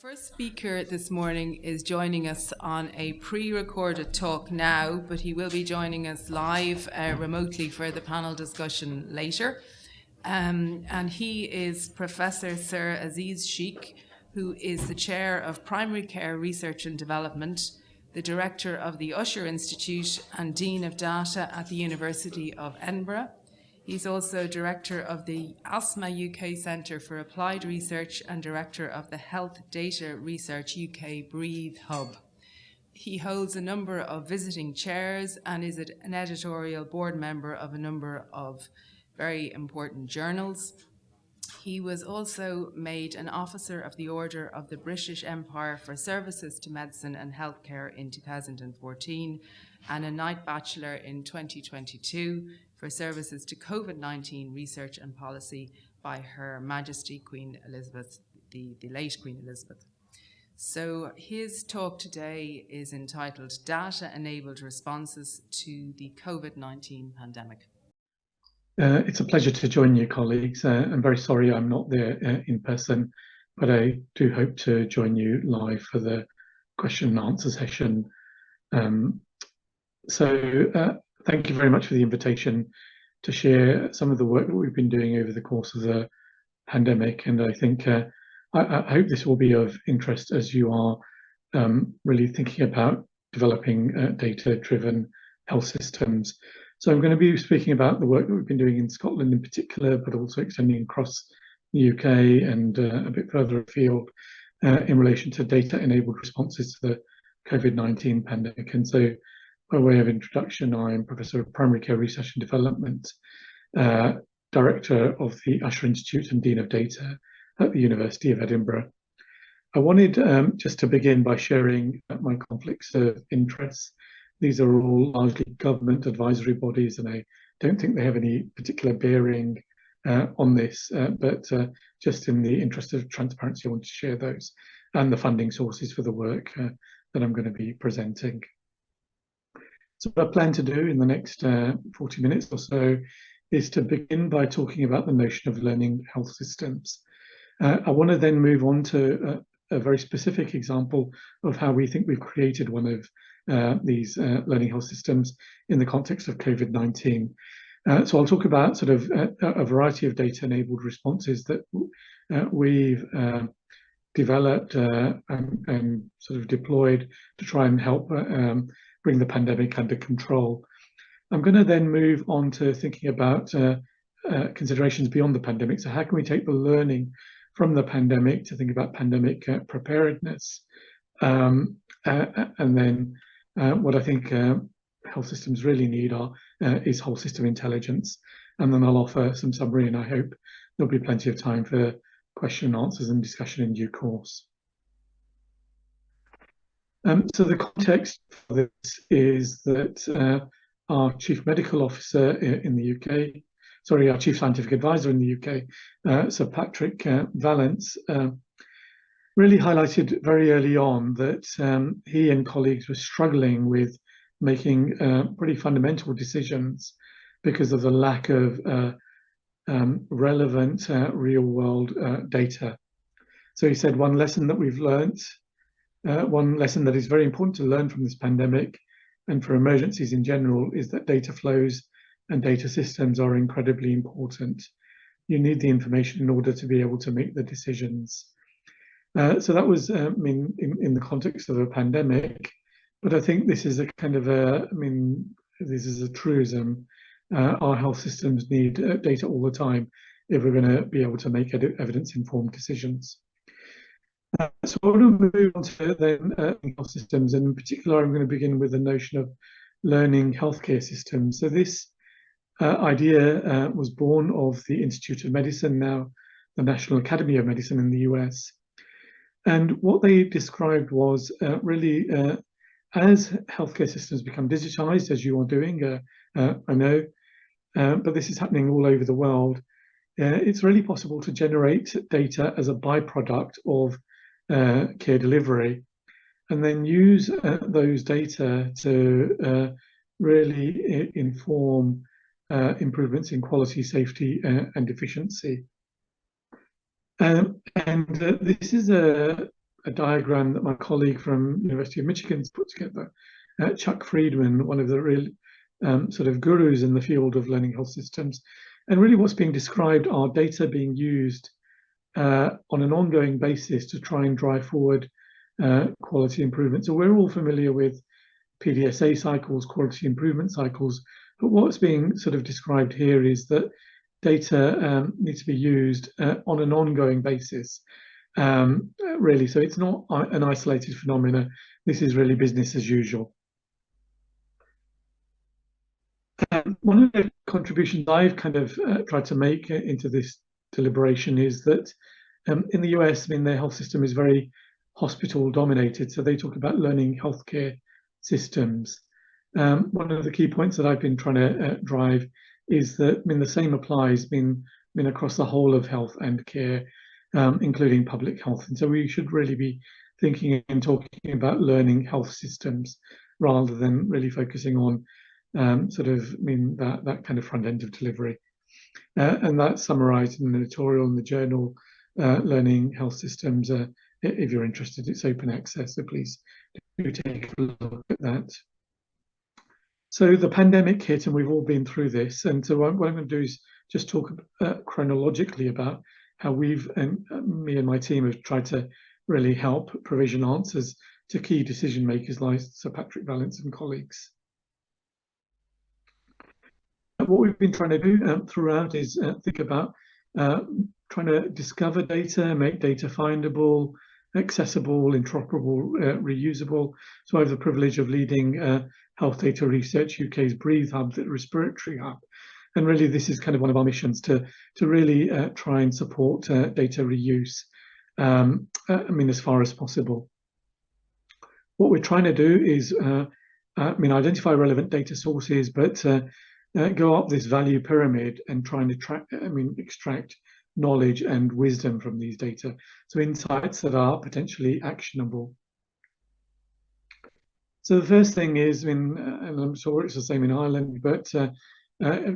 First speaker this morning is joining us on a pre-recorded talk now, but he will be joining us live remotely for the panel discussion later. And he is Professor Sir Aziz Sheikh, who is the Chair of Primary Care Research and Development, the Director of the Usher Institute and Dean of Data at the University of Edinburgh. He's also Director of the Asthma UK Centre for Applied Research and Director of the Health Data Research UK Breathe Hub. He holds a number of visiting chairs and is an editorial board member of a number of very important journals. He was also made an Officer of the Order of the British Empire for Services to Medicine and Healthcare in 2014 and a Knight Bachelor in 2022 for services to COVID-19 research and policy by Her Majesty Queen Elizabeth, the late Queen Elizabeth. So his talk today is entitled Data-Enabled Responses to the COVID-19 Pandemic. It's a pleasure to join you, colleagues. I'm very sorry I'm not there in person, but I do hope to join you live for the question and answer session. Thank you very much for the invitation to share some of the work that we've been doing over the course of the pandemic. And I think I hope this will be of interest as you are really thinking about developing data-driven health systems. So I'm going to be speaking about the work that we've been doing in Scotland in particular, but also extending across the UK and a bit further afield in relation to data-enabled responses to the COVID-19 pandemic. And so by way of introduction, I'm Professor of Primary Care Research and Development, Director of the Usher Institute and Dean of Data at the University of Edinburgh. I wanted just to begin by sharing my conflicts of interest. These are all largely government advisory bodies, and I don't think they have any particular bearing on this, but just in the interest of transparency, I want to share those and the funding sources for the work that I'm going to be presenting. So what I plan to do in the next 40 minutes or so is to begin by talking about the notion of learning health systems. I want to then move on to a very specific example of how we think we've created one of these learning health systems in the context of COVID-19. So I'll talk about sort of a variety of data-enabled responses that we've developed and sort of deployed to try and help bring the pandemic under control. I'm going to then move on to thinking about considerations beyond the pandemic. So how can we take the learning from the pandemic to think about pandemic preparedness? And then what I think health systems really need is whole system intelligence. And then I'll offer some summary, and I hope there'll be plenty of time for question and answers and discussion in due course. So the context for this is that our Chief Medical Officer in the UK, our Chief Scientific Advisor in the UK, Sir Patrick Vallance, really highlighted very early on that he and colleagues were struggling with making pretty fundamental decisions because of the lack of relevant real-world data. So he said one lesson that we've learned, one lesson that is very important to learn from this pandemic and for emergencies in general, is that data flows and data systems are incredibly important. You need the information in order to be able to make the decisions. So that was, in the context of a pandemic, but I think this is a kind of this is a truism. Our health systems need data all the time if we're going to be able to make evidence-informed decisions. So I want to move on to then health systems, and in particular, I'm going to begin with the notion of learning healthcare systems. So this idea was born of the Institute of Medicine, now the National Academy of Medicine in the US. And what they described was really as healthcare systems become digitized, as you are doing, I know, but this is happening all over the world. It's really possible to generate data as a byproduct of care delivery, and then use those data to really inform improvements in quality, safety, and efficiency. This is a diagram that my colleague from University of Michigan's put together. Chuck Friedman, one of the real sort of gurus in the field of learning health systems. And really what's being described are data being used on an ongoing basis to try and drive forward quality improvement. So we're all familiar with PDSA cycles, quality improvement cycles, but what's being sort of described here is that data needs to be used on an ongoing basis, really. So it's not an isolated phenomena. This is really business as usual. One of the contributions I've kind of tried to make into this deliberation is that in the US, I mean, their health system is very hospital dominated. So they talk about learning healthcare systems. One of the key points that I've been trying to drive is that, I mean, the same applies, I mean, across the whole of health and care, including public health. And so we should really be thinking and talking about learning health systems rather than really focusing on sort of, I mean, that kind of front end of delivery. And that's summarized in the editorial in the journal, Learning Health Systems. If you're interested, it's open access, so please do take a look at that. So the pandemic hit, and we've all been through this. And so what I'm going to do is just talk chronologically about how we've, and me and my team have tried to really help provision answers to key decision makers like Sir Patrick Vallance and colleagues. What we've been trying to do throughout is think about trying to discover data, make data findable, accessible, interoperable, reusable. So I have the privilege of leading Health Data Research UK's Breathe Hub, the respiratory hub. And really this is kind of one of our missions to really try and support data reuse, I mean, as far as possible. What we're trying to do is, I mean, identify relevant data sources, but go up this value pyramid and try and extract knowledge and wisdom from these data. So insights that are potentially actionable. So the first thing is, and I'm sure it's the same in Ireland, but I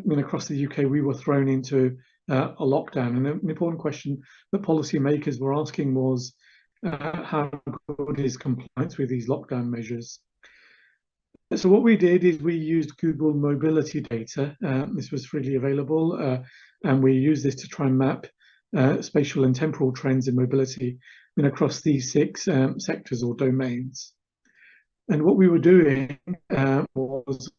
mean, across the UK, we were thrown into a lockdown. And an important question that policymakers were asking was, how good is compliance with these lockdown measures? So what we did is we used Google mobility data. This was freely available, and we used this to try and map spatial and temporal trends in mobility across these 6 sectors or domains. And what we were doing was,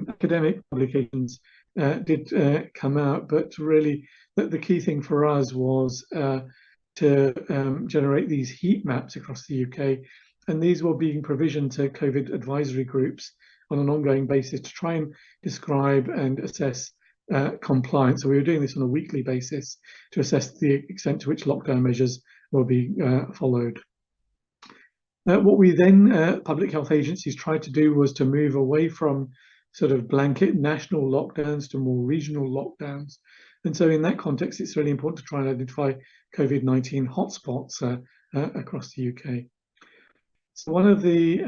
academic publications did come out, but really the key thing for us was to generate these heat maps across the UK. And these were being provisioned to COVID advisory groups on an ongoing basis to try and describe and assess compliance. So we were doing this on a weekly basis to assess the extent to which lockdown measures will be followed. What we then, public health agencies, tried to do was to move away from sort of blanket national lockdowns to more regional lockdowns. And so in that context, it's really important to try and identify COVID-19 hotspots across the UK. So one of the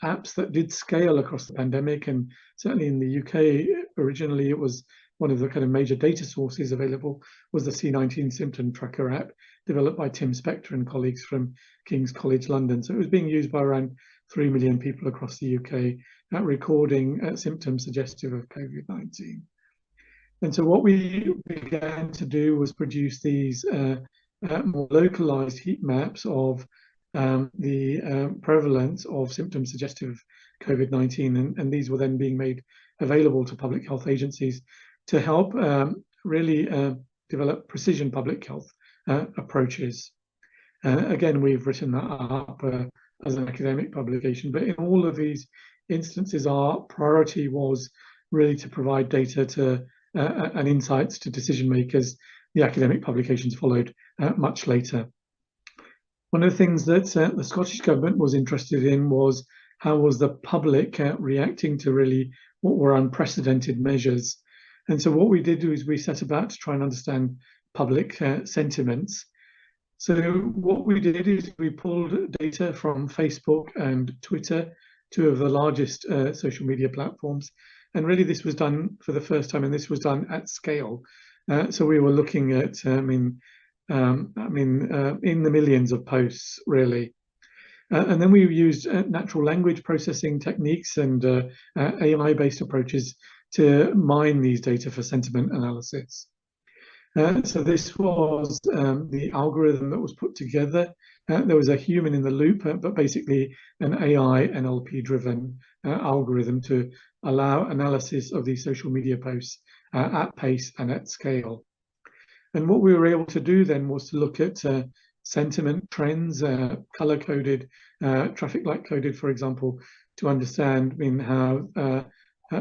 apps that did scale across the pandemic, and certainly in the UK originally, it was one of the kind of major data sources available, was the C19 symptom tracker app developed by Tim Spector and colleagues from King's College London. So it was being used by around 3 million people across the UK at recording symptoms suggestive of COVID-19. And so what we began to do was produce these more localized heat maps of the prevalence of symptoms suggestive of COVID-19, and these were then being made available to public health agencies to help really develop precision public health approaches. Again, we've written that up as an academic publication, but in all of these instances, our priority was really to provide data to and insights to decision makers. The academic publications followed much later. One of the things that the Scottish Government was interested in was how was the public reacting to really what were unprecedented measures. And so what we did is we set about to try and understand public sentiments. So what we did is we pulled data from Facebook and Twitter, 2 of the largest social media platforms. And really this was done for the first time, and this was done at scale. So we were looking at, in the millions of posts, really. And then we used natural language processing techniques and AI-based approaches to mine these data for sentiment analysis. So this was the algorithm that was put together. There was a human in the loop, but basically an AI NLP-driven algorithm to allow analysis of these social media posts at pace and at scale. And what we were able to do then was to look at sentiment trends, color-coded, traffic light coded, for example, to understand how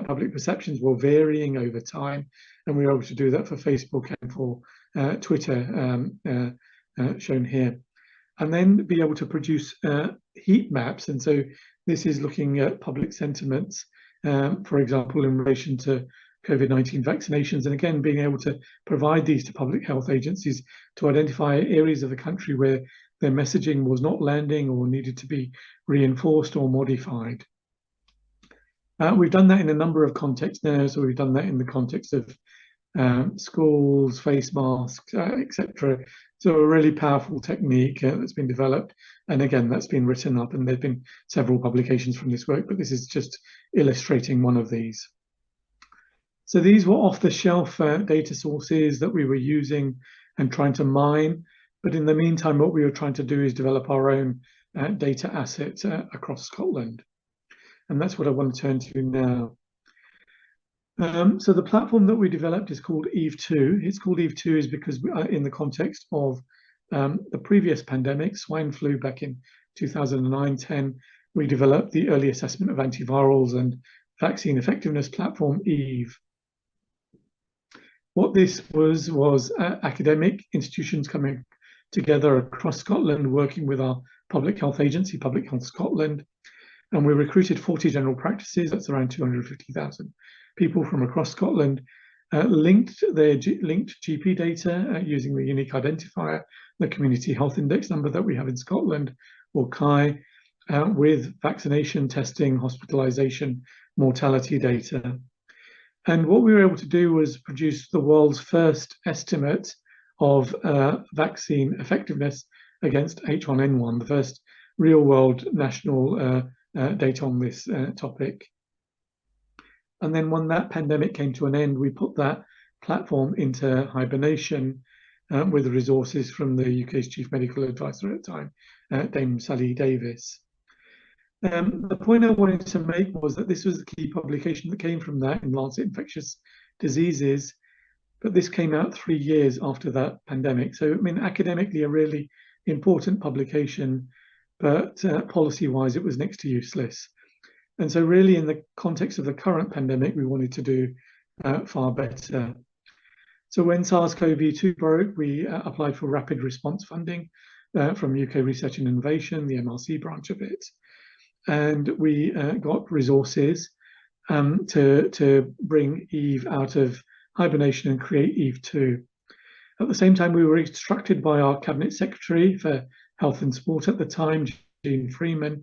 public perceptions were varying over time. And we were able to do that for Facebook and for Twitter, shown here. And then be able to produce heat maps. And so this is looking at public sentiments, for example, in relation to COVID-19 vaccinations, and again, being able to provide these to public health agencies to identify areas of the country where their messaging was not landing or needed to be reinforced or modified. We've done that in a number of contexts now. So we've done that in the context of schools, face masks, etc. So a really powerful technique that's been developed. And again, that's been written up, and there've been several publications from this work, but this is just illustrating one of these. So these were off-the-shelf data sources that we were using and trying to mine. But in the meantime, what we were trying to do is develop our own data assets across Scotland. And that's what I want to turn to now. So the platform that we developed is called Eve2. It's called Eve2 is because we are in the context of the previous pandemic, swine flu, back in 2009-10, we developed the early assessment of antivirals and vaccine effectiveness platform, Eve. What this was academic institutions coming together across Scotland, working with our public health agency, Public Health Scotland, and we recruited 40 general practices, that's around 250,000 people from across Scotland, linked GP data using the unique identifier, the Community Health Index number that we have in Scotland, or CHI, with vaccination, testing, hospitalisation, mortality data. And what we were able to do was produce the world's first estimate of vaccine effectiveness against H1N1, the first real-world national data on this topic. And then when that pandemic came to an end, we put that platform into hibernation with resources from the UK's Chief Medical Advisor at the time, Dame Sally Davis. The point I wanted to make was that this was the key publication that came from that in Lancet Infectious Diseases, but this came out 3 years after that pandemic. So, I mean, academically a really important publication, but policy-wise it was next to useless. And so really in the context of the current pandemic, we wanted to do far better. So when SARS-CoV-2 broke, we applied for rapid response funding from UK Research and Innovation, the MRC branch of it. And we got resources to bring Eve out of hibernation and create Eve2. At the same time, we were instructed by our Cabinet Secretary for Health and Sport at the time, Jean Freeman,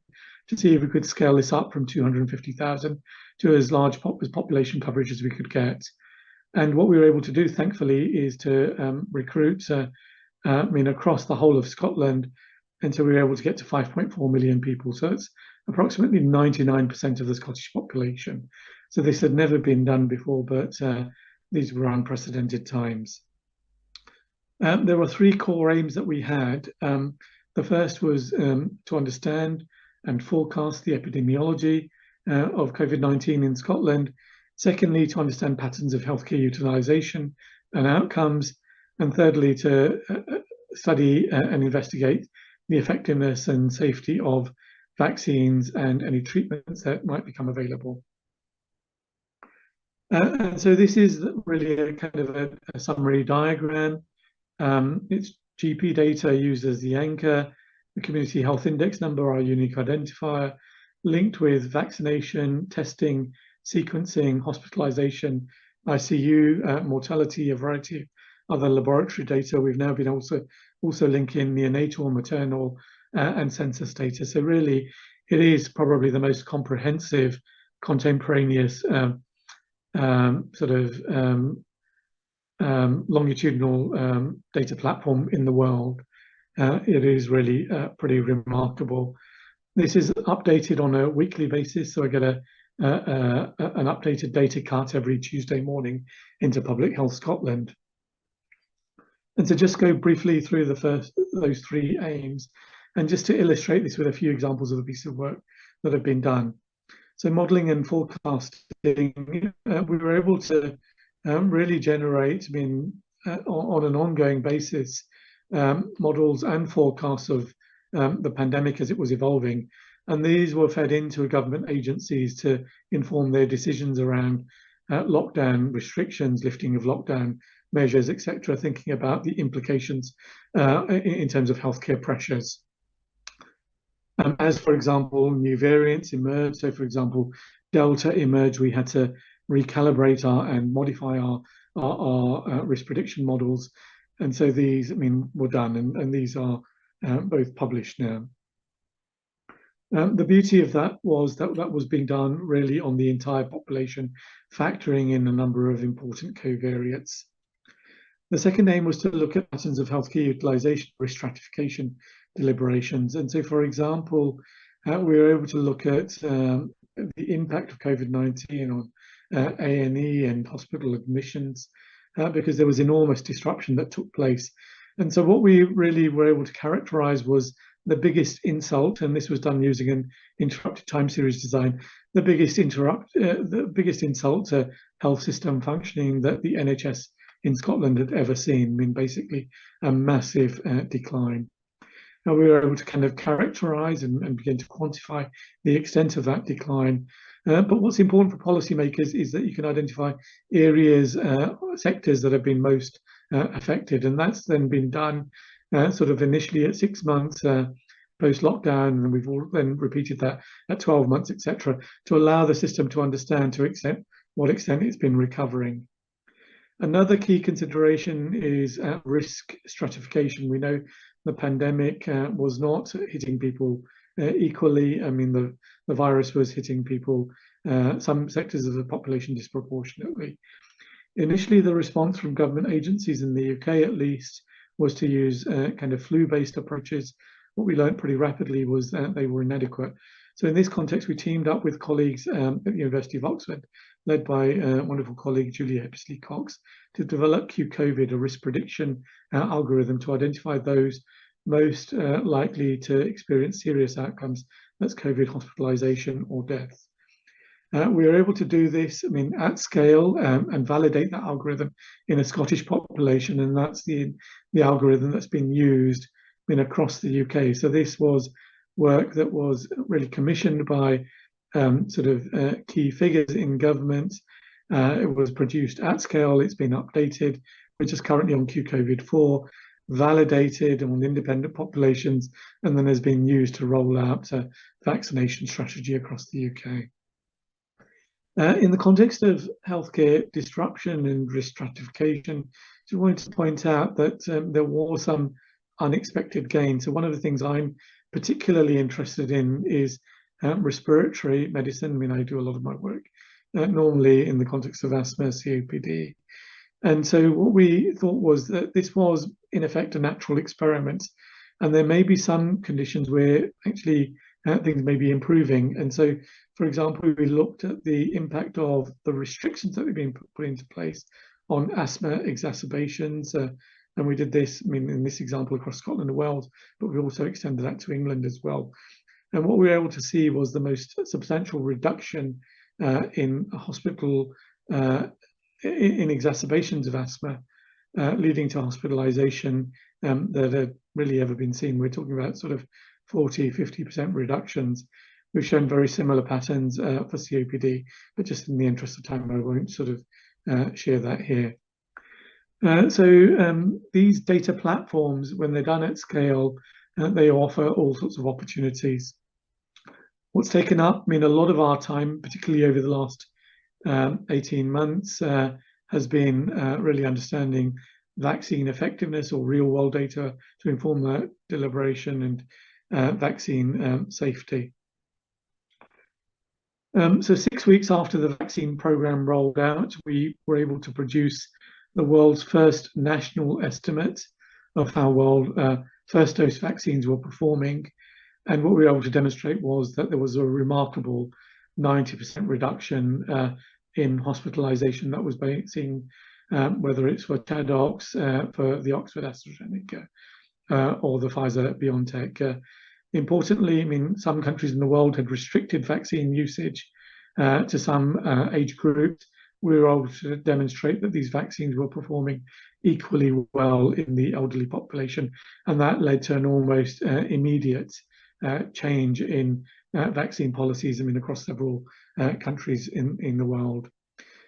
to see if we could scale this up from 250,000 to as large population coverage as we could get. And what we were able to do, thankfully, is to recruit across the whole of Scotland. And so we were able to get to 5.4 million people. So it's approximately 99% of the Scottish population. So this had never been done before, but these were unprecedented times. There were 3 core aims that we had. The first was to understand and forecast the epidemiology of COVID-19 in Scotland. Secondly, to understand patterns of healthcare utilisation and outcomes. And thirdly, to study and investigate the effectiveness and safety of vaccines and any treatments that might become available. And so this is really a kind of a summary diagram. It's GP data used as the anchor, the Community Health Index number, our unique identifier, linked with vaccination, testing, sequencing, hospitalization, ICU, mortality, a variety of other laboratory data. We've now been also link in neonatal, maternal, and census data. So really, it is probably the most comprehensive, contemporaneous longitudinal data platform in the world. It is really pretty remarkable. This is updated on a weekly basis, so I get an updated data cut every Tuesday morning into Public Health Scotland. And to just go briefly through those three aims, and just to illustrate this with a few examples of the piece of work that have been done. So modelling and forecasting, we were able to really generate, on an ongoing basis, models and forecasts of the pandemic as it was evolving. And these were fed into government agencies to inform their decisions around lockdown restrictions, lifting of lockdown measures, etc., thinking about the implications in terms of healthcare pressures. As, for example, new variants emerge, so for example, Delta emerged, we had to recalibrate and modify our risk prediction models. And so these, were done, and these are both published now. The beauty of that was that was being done really on the entire population, factoring in a number of important covariates. The second aim was to look at patterns of healthcare utilisation, risk stratification deliberations. And so, for example, we were able to look at the impact of COVID-19 on A&E and hospital admissions, because there was enormous disruption that took place. And so what we really were able to characterise was the biggest insult, and this was done using an interrupted time series design, the biggest insult to health system functioning that the NHS in Scotland had ever seen. Basically a massive decline. Now we were able to kind of characterise and begin to quantify the extent of that decline. But what's important for policymakers is that you can identify areas, sectors that have been most affected, and that's then been done sort of initially at 6 months post-lockdown, and we've all then repeated that at 12 months, etc., to allow the system to understand to what extent it's been recovering. Another key consideration is risk stratification. We know the pandemic was not hitting people equally. The virus was hitting people, some sectors of the population disproportionately. Initially, the response from government agencies in the UK, at least, was to use kind of flu-based approaches. What we learned pretty rapidly was that they were inadequate. So in this context, we teamed up with colleagues at the University of Oxford, led by wonderful colleague Julia Hepsley-Cox, to develop Q-COVID, a risk prediction algorithm to identify those most likely to experience serious outcomes, that's COVID hospitalization or death. We were able to do this, at scale and validate that algorithm in a Scottish population, and that's the algorithm that's been used across the UK. So this was work that was really commissioned by key figures in government. It was produced at scale, it's been updated, which is currently on Q-COVID-4, validated on independent populations, and then has been used to roll out a vaccination strategy across the UK. In the context of healthcare disruption and risk stratification, I wanted to point out that there was some unexpected gain. So one of the things I'm particularly interested in is respiratory medicine. I do a lot of my work normally in the context of asthma, COPD. And so what we thought was that this was, in effect, a natural experiment. And there may be some conditions where actually things may be improving. And so, for example, we looked at the impact of the restrictions that have been put into place on asthma exacerbations. And we did this, in this example, across Scotland and Wales, but we also extended that to England as well. And what we were able to see was the most substantial reduction in hospital, in exacerbations of asthma, leading to hospitalization that had really ever been seen. We're talking about sort of 40, 50% reductions. We've shown very similar patterns for COPD, but just in the interest of time, I won't sort of share that here. So these data platforms, when they're done at scale, they offer all sorts of opportunities. What's taken up, a lot of our time, particularly over the last 18 months, has been really understanding vaccine effectiveness or real world data to inform that deliberation and vaccine safety. So 6 weeks after the vaccine program rolled out, we were able to produce the world's first national estimate of how well first dose vaccines were performing. And what we were able to demonstrate was that there was a remarkable 90% reduction in hospitalization that was seen, whether it's for ChAdOx, for the Oxford AstraZeneca, or the Pfizer-BioNTech. Importantly, I mean, some countries in the world had restricted vaccine usage to some age groups. We were able to demonstrate that these vaccines were performing equally well in the elderly population, and that led to an almost immediate change in vaccine policies, I mean, across several countries in the world.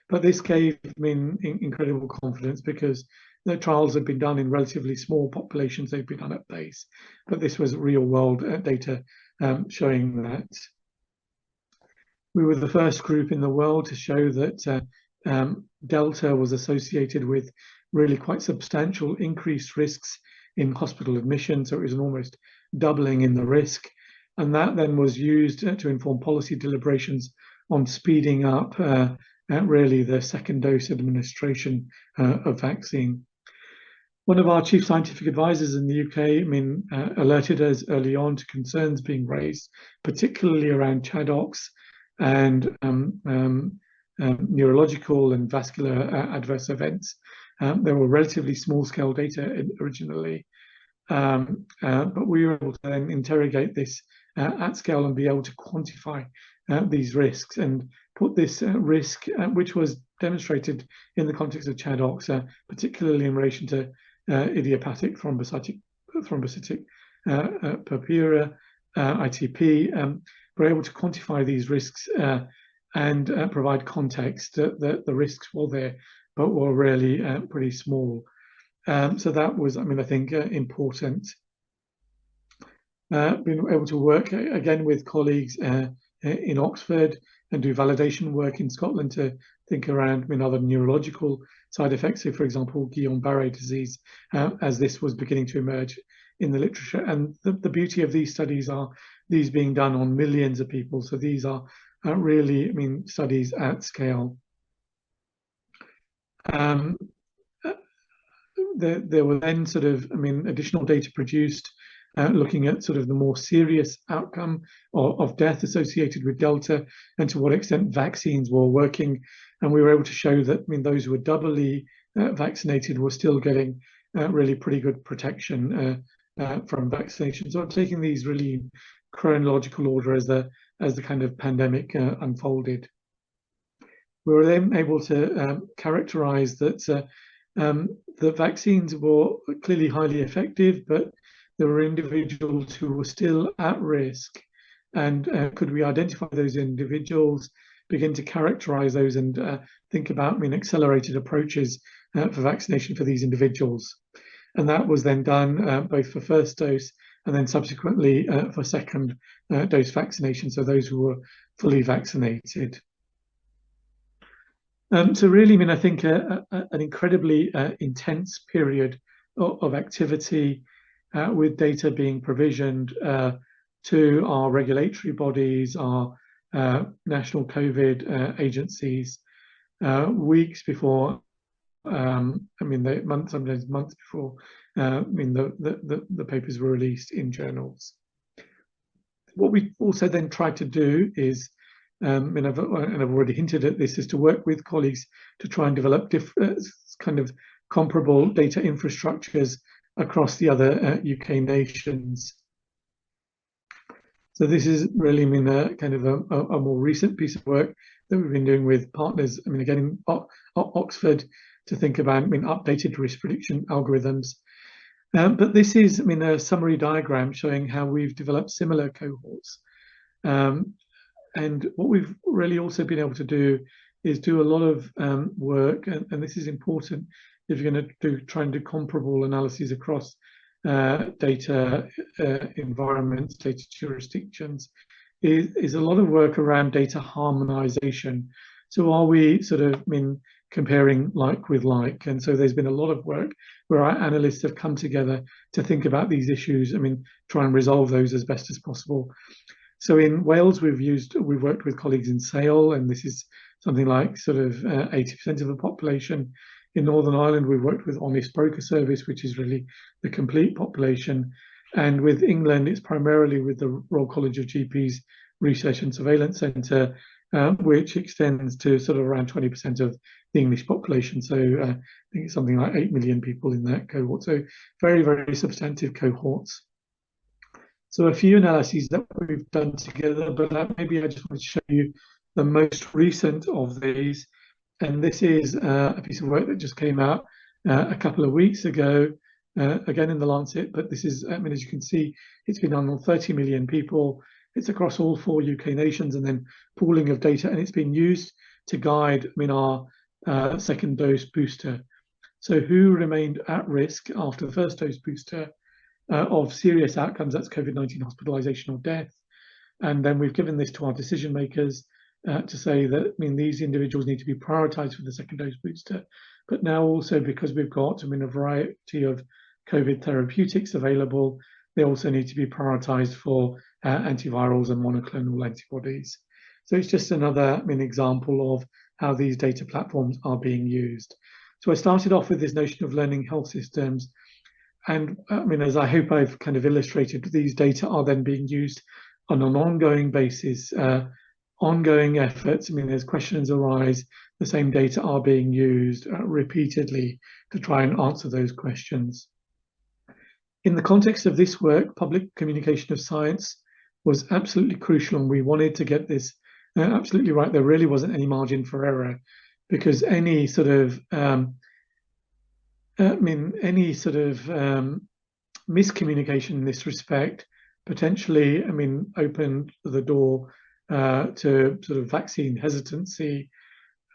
But this gave me incredible confidence because the trials had been done in relatively small populations. They'd been done at base, but this was real world data showing that. We were the first group in the world to show that Delta was associated with really quite substantial increased risks in hospital admission. So it was an almost doubling in the risk. And that then was used to inform policy deliberations on speeding up really the second dose administration of vaccine. One of our chief scientific advisors in the UK, I mean, alerted us early on to concerns being raised, particularly around ChAdOx and neurological and vascular adverse events. There were relatively small-scale data originally, but we were able to then interrogate this at scale and be able to quantify these risks and put this risk, which was demonstrated in the context of ChAdOx, particularly in relation to idiopathic thrombocytic purpura, ITP. We're able to quantify these risks and provide context that the risks were there, but were really pretty small. So that was, I mean, I think important. Been able to work again with colleagues in Oxford and do validation work in Scotland to think around, I mean, other neurological side effects. So, for example, Guillain-Barré disease, as this was beginning to emerge in the literature. And the beauty of these studies are these being done on millions of people. So these are really, I mean, studies at scale. There were then sort of, I mean, additional data produced looking at sort of the more serious outcome of death associated with Delta and to what extent vaccines were working. And we were able to show that, I mean, those who were doubly vaccinated were still getting really pretty good protection from vaccination. So I'm taking these really chronological order as the kind of pandemic unfolded. We were then able to characterize that the vaccines were clearly highly effective, but there were individuals who were still at risk. And could we identify those individuals, begin to characterize those and think about, I mean, accelerated approaches for vaccination for these individuals. And that was then done both for first dose and then subsequently for second dose vaccination, so those who were fully vaccinated. So really, I mean, I think an incredibly intense period of activity with data being provisioned to our regulatory bodies, our national COVID agencies, weeks before, I mean, sometimes months before, I mean, the papers were released in journals. What we also then tried to do is, and I've already hinted at this, is to work with colleagues to try and develop kind of comparable data infrastructures across the other UK nations. So this is really, I mean, a kind of a more recent piece of work that we've been doing with partners. I mean, again, in Oxford, to think about, I mean, updated risk prediction algorithms. But this is, I mean, a summary diagram showing how we've developed similar cohorts. And what we've really also been able to do is do a lot of work, and this is important if you're going to try and do comparable analyses across data environments, data jurisdictions, is a lot of work around data harmonization. So are we sort of, I mean, comparing like with like? And so there's been a lot of work where our analysts have come together to think about these issues, I mean, try and resolve those as best as possible. So in Wales, we've worked with colleagues in Sale, and this is something like sort of 80% of the population. In Northern Ireland, we've worked with Honest Broker Service, which is really the complete population. And with England, it's primarily with the Royal College of GPs Research and Surveillance Centre, which extends to sort of around 20% of the English population. So I think it's something like 8 million people in that cohort. So very, very substantive cohorts. So a few analyses that we've done together, but maybe I just want to show you the most recent of these. And this is a piece of work that just came out a couple of weeks ago, again in the Lancet, but this is, I mean, as you can see, it's been done on 30 million people. It's across all 4 UK nations, and then pooling of data, and it's been used to guide, I mean, our second dose booster. So who remained at risk after the first dose booster of serious outcomes, that's COVID-19 hospitalization or death. And then we've given this to our decision makers to say that, I mean, these individuals need to be prioritized for the second dose booster. But now also, because we've got, I mean, a variety of COVID therapeutics available, they also need to be prioritized for antivirals and monoclonal antibodies. So it's just another, I mean, example of how these data platforms are being used. So I started off with this notion of learning health systems. And I mean, as I hope I've kind of illustrated, these data are then being used on an ongoing basis, ongoing efforts. I mean, as questions arise, the same data are being used repeatedly to try and answer those questions. In the context of this work, public communication of science was absolutely crucial, and we wanted to get this absolutely right. There really wasn't any margin for error, because any sort of miscommunication in this respect potentially, I mean, opened the door to sort of vaccine hesitancy,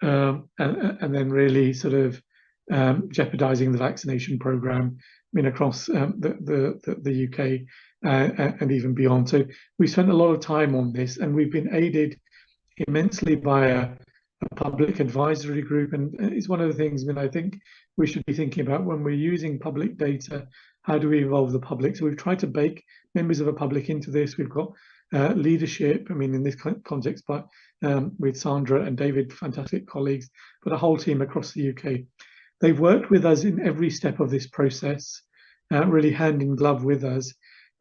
and then really sort of jeopardizing the vaccination program, I mean, across the UK and even beyond. So we spent a lot of time on this, and we've been aided immensely by a public advisory group. And it's one of the things, I mean, I think we should be thinking about when we're using public data, how do we involve the public? So we've tried to bake members of the public into this. We've got leadership, I mean, in this context, but with Sandra and David, fantastic colleagues, but a whole team across the UK. They've worked with us in every step of this process, really hand in glove with us.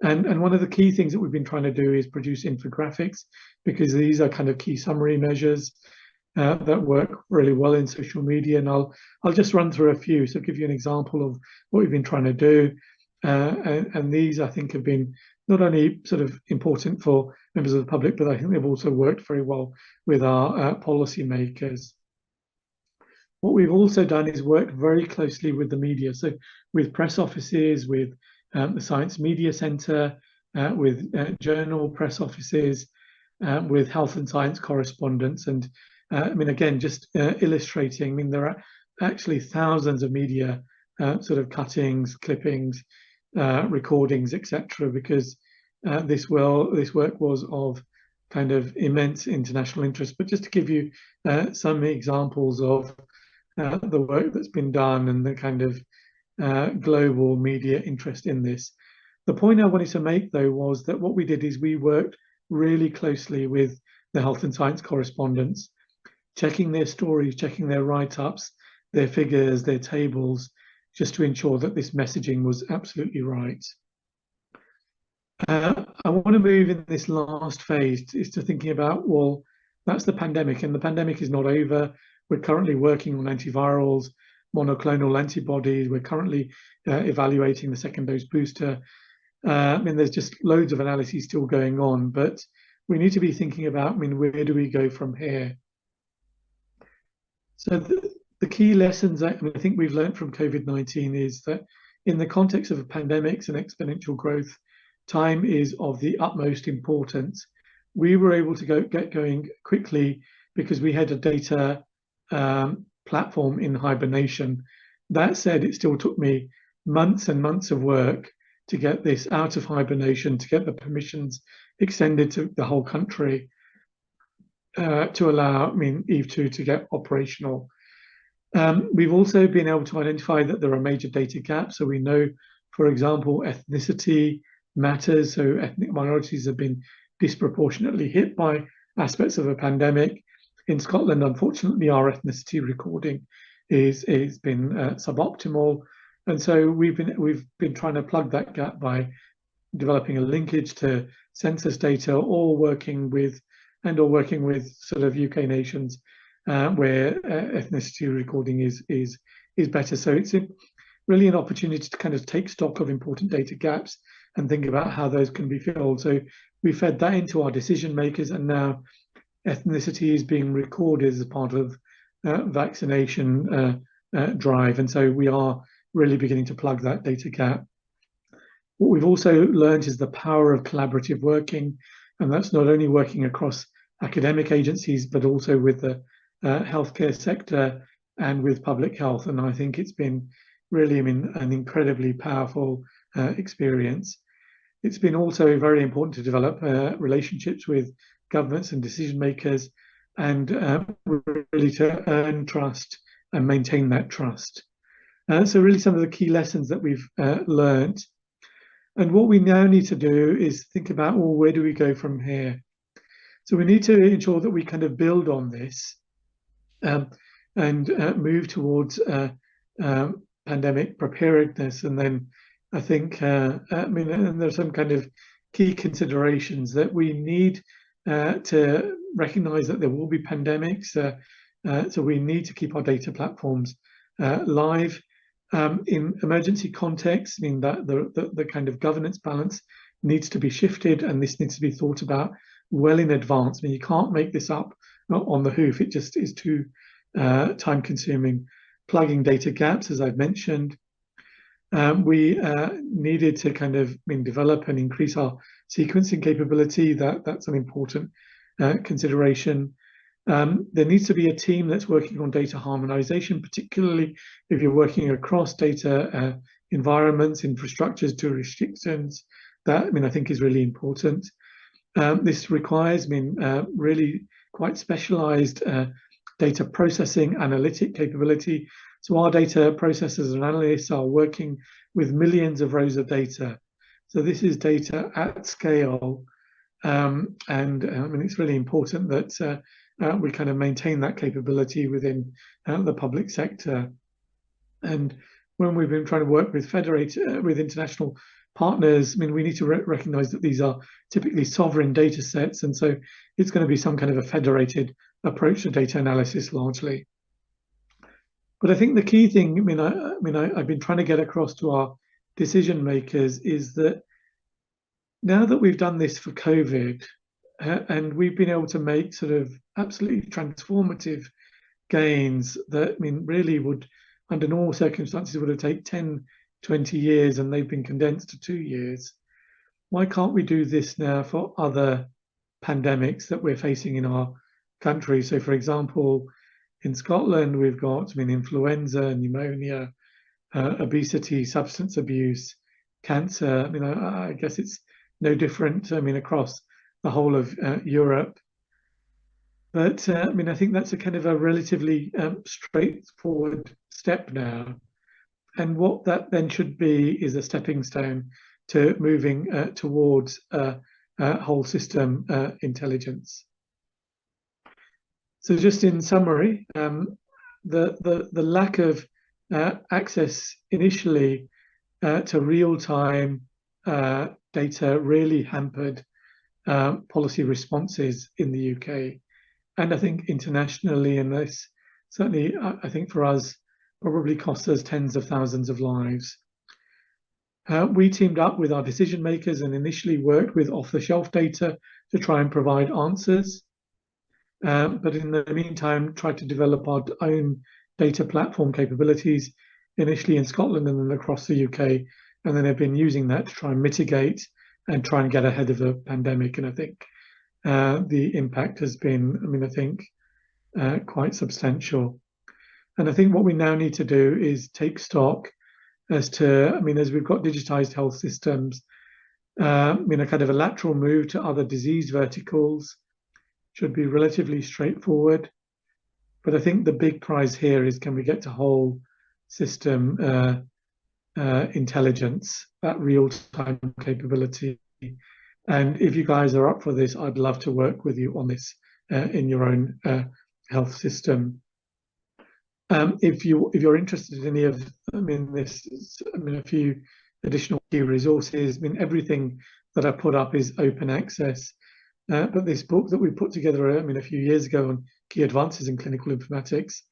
And one of the key things that we've been trying to do is produce infographics, because these are kind of key summary measures that work really well in social media. And I'll just run through a few, so give you an example of what we've been trying to do. And these, I think, have been not only sort of important for members of the public, but I think they've also worked very well with our policy makers. What we've also done is work very closely with the media, so with press offices, with the Science Media Centre, with journal press offices, with health and science correspondents. And I mean, again, just illustrating, I mean, there are actually thousands of media sort of cuttings, clippings, recordings, etc., because this work was of kind of immense international interest. But just to give you some examples of the work that's been done and the kind of global media interest in this. The point I wanted to make, though, was that what we did is we worked really closely with the health and science correspondents, checking their stories, checking their write-ups, their figures, their tables, just to ensure that this messaging was absolutely right. I want to move in this last phase is to thinking about, well, that's the pandemic, and the pandemic is not over. We're currently working on antivirals, monoclonal antibodies. We're currently evaluating the second dose booster. I mean, there's just loads of analyses still going on, but we need to be thinking about, I mean, where do we go from here? So the key lessons that I think we've learned from COVID-19 is that in the context of pandemics and exponential growth, time is of the utmost importance. We were able to get going quickly because we had a data platform in hibernation. That said, it still took me months and months of work to get this out of hibernation, to get the permissions extended to the whole country, to allow, I mean, Eve2 to get operational. We've also been able to identify that there are major data gaps. So we know, for example, ethnicity matters. So ethnic minorities have been disproportionately hit by aspects of a pandemic. In Scotland, unfortunately, our ethnicity recording is been suboptimal, and so we've been trying to plug that gap by developing a linkage to census data, or working with sort of UK nations where ethnicity recording is better. So it's really an opportunity to kind of take stock of important data gaps and think about how those can be filled. So we fed that into our decision makers, and now ethnicity is being recorded as part of vaccination drive. And so we are really beginning to plug that data gap. What we've also learned is the power of collaborative working, and that's not only working across academic agencies, but also with the healthcare sector and with public health. And I think it's been really, an incredibly powerful experience. It's been also very important to develop relationships with governments and decision makers, and really to earn trust and maintain that trust. So really some of the key lessons that we've learned. And what we now need to do is think about, well, where do we go from here? So we need to ensure that we kind of build on this and move towards pandemic preparedness. And then I think, and there's some kind of key considerations that we need to recognize that there will be pandemics. So we need to keep our data platforms live. In emergency contexts, that the kind of governance balance needs to be shifted, and this needs to be thought about well in advance. You can't make this up on the hoof. It just is too time consuming. Plugging data gaps, as I've mentioned. We needed to kind of develop and increase our sequencing capability. That's an important consideration. There needs to be a team that's working on data harmonization, particularly if you're working across data environments, infrastructures, jurisdictions. That, I think is really important. This requires, really quite specialized data processing analytic capability. So our data processors and analysts are working with millions of rows of data. So this is data at scale. And it's really important that we kind of maintain that capability within the public sector. And when we've been trying to work with with international partners, we need to recognize that these are typically sovereign data sets, and so it's going to be some kind of a federated approach to data analysis largely. But I think the key thing, I've been trying to get across to our decision makers is that now that we've done this for COVID, and we've been able to make sort of absolutely transformative gains that, really would, under normal circumstances, would have taken 10, 20 years, and they've been condensed to 2 years. Why can't we do this now for other pandemics that we're facing in our country? So, for example, in Scotland, we've got, influenza, pneumonia, obesity, substance abuse, cancer. I guess it's no different, across the whole of Europe. But I think that's a kind of a relatively straightforward step now. And what that then should be is a stepping stone to moving towards whole system intelligence. So just in summary, the lack of access initially to real-time data really hampered policy responses in the UK, and I think internationally, and this certainly, I think for us, probably cost us tens of thousands of lives. We teamed up with our decision makers and initially worked with off-the-shelf data to try and provide answers. But in the meantime, tried to develop our own data platform capabilities, initially in Scotland and then across the UK, and then have been using that to try and mitigate and try and get ahead of the pandemic. And I think the impact has been, I think, quite substantial. And I think what we now need to do is take stock as to, as we've got digitized health systems, a kind of a lateral move to other disease verticals should be relatively straightforward. But I think the big prize here is, can we get to whole system intelligence, that real-time capability? And if you guys are up for this, I'd love to work with you on this in your own health system. If you're interested in any of, a few additional key resources. I mean, everything that I put up is open access. But this book that we put together, a few years ago on key advances in clinical informatics,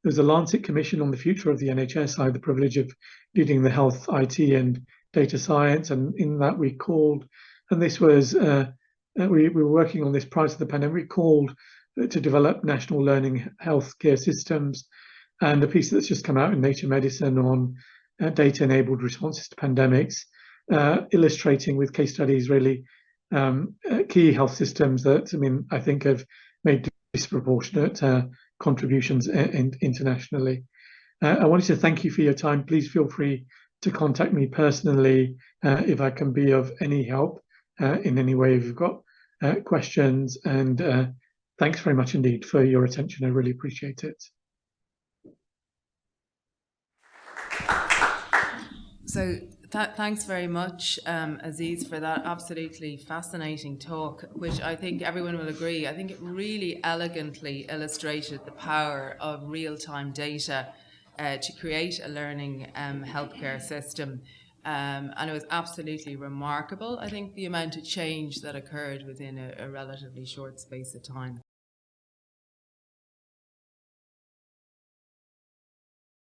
there was a Lancet Commission on the future of the NHS. I had the privilege of leading the health, IT, and data science, and in that we called, and this was we were working on this prior to the pandemic. We called to develop national learning healthcare systems, and a piece that's just come out in Nature Medicine on data-enabled responses to pandemics, illustrating with case studies really key health systems that I think have made disproportionate contributions internationally. I wanted to thank you for your time. Please feel free to contact me personally if I can be of any help in any way if you've got questions. And thanks very much indeed for your attention. I really appreciate it. So thanks very much, Aziz, for that absolutely fascinating talk, which I think everyone will agree. I think it really elegantly illustrated the power of real-time data to create a learning healthcare system. And it was absolutely remarkable, I think, the amount of change that occurred within a relatively short space of time.